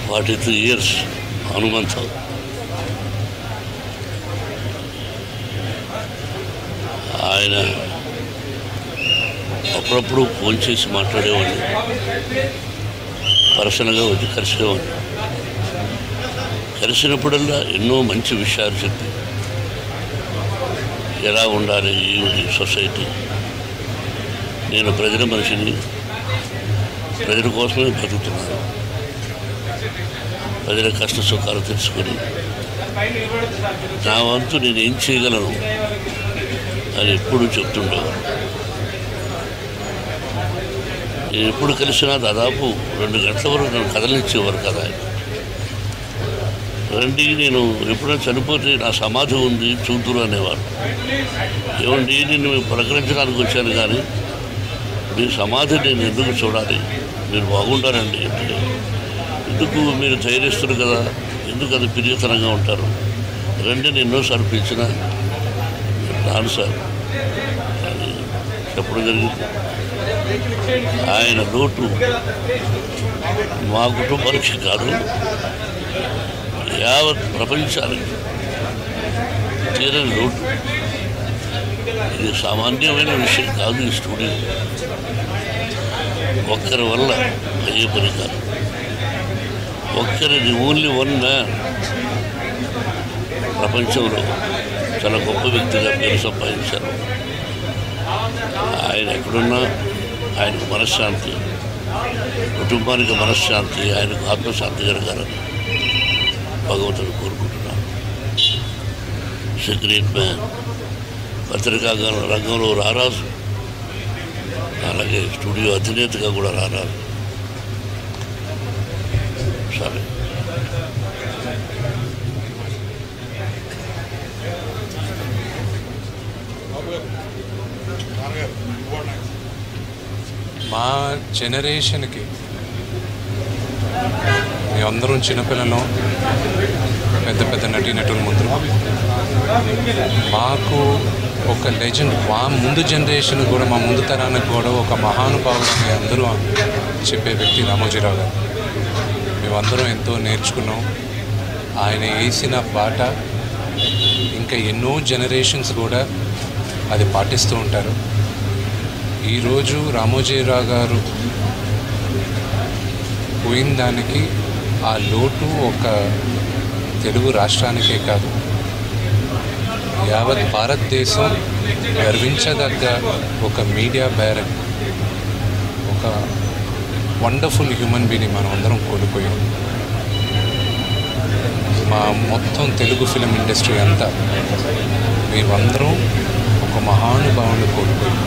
43 years Hanumanth. ఆయన అప్పుడప్పుడు phone చేసి మాట్లాడేవాడిని, పర్సనల్గా వచ్చి కలిసేవాడిని. కలిసినప్పుడల్లా ఎన్నో మంచి విషయాలు చెప్పి ఎలా ఉండాలి ఈ సొసైటీ, నేను ప్రజల మనిషిని, ప్రజల కోసమే బతుకుతున్నాను, ప్రజల కష్ట సుఖాలు తెలుసుకొని నా వంతు నేను ఏం చేయగలను అని ఎప్పుడు చెప్తుండేవారు. నేను ఎప్పుడు కలిసినా దాదాపు 2 గంటల వరకు నన్ను కదలించేవారు కదా ఆయన. రండి, నేను ఎప్పుడైనా చనిపోతే నా సమాధి ఉంది చూద్దురు అనేవారు. ఏమండి, నేను పలకరించడానికి వచ్చాను కానీ మీ సమాధి నేను ఎందుకు చూడాలి, మీరు బాగుండాలండి అంటే, ఎందుకు మీరు ధైర్యస్తులు కదా, ఎందుకు అది పిరియతనంగా ఉంటారు, రండి నేను ఎన్నోసార్లు పిలిచినా రాను సార్ అని చెప్పడం జరిగింది. ఆయన లోటు మా కుటుంబానికి కాదు, యావత్ ప్రపంచానికి తీరని లోటు. ఇది సామాన్యమైన విషయం కాదు. ఈ స్టూడియో ఒక్కరి వల్ల అయ్యే పని కాదు. ఒక్కరిది ఓన్లీ వన్ మ్యాన్ ప్రపంచంలో చాలా గొప్ప వ్యక్తిగా పేరు సంపాదించారు. ఆయన ఎక్కడున్నా ఆయనకు మనశ్శాంతి, కుటుంబానికి మనశ్శాంతి, ఆయనకు ఆత్మశాంతి జరగాలని భగవంతుడు కోరుకుంటున్నాను. గ్రేట్ మ్యాన్, పత్రికా రంగంలో రారాజు, అలాగే స్టూడియో అధినేతగా కూడా రారాజు. సరే, మా జనరేషన్కి మేమందరం చిన్నపిల్లలు, పెద్ద పెద్ద నటీనటుల ముందు మాకు ఒక లెజెండ్, మా ముందు జనరేషన్ కూడా, మా ముందు తరానికి కూడా ఒక మహానుభావుడిని అందరూ చెప్పే వ్యక్తి రామోజీరావు గారు. మేమందరం ఎంతో నేర్చుకున్నాం. ఆయన వేసిన బాట ఇంకా ఎన్నో జనరేషన్స్ కూడా అది పాటిస్తూ ఉంటారు. ఈరోజు రామోజీరావు గారు పోయిన దానికి ఆ లోటు ఒక తెలుగు రాష్ట్రానికే కాదు, యావత్ భారతదేశం గర్వించదగ్గ ఒక మీడియా బ్యారక్, ఒక వండర్ఫుల్ హ్యూమన్ బీని మనం అందరం కోల్పోయాం. మా మొత్తం తెలుగు ఫిలిం ఇండస్ట్రీ అంతా మేమందరం ఒక మహానుభావుని కోల్పోయాం.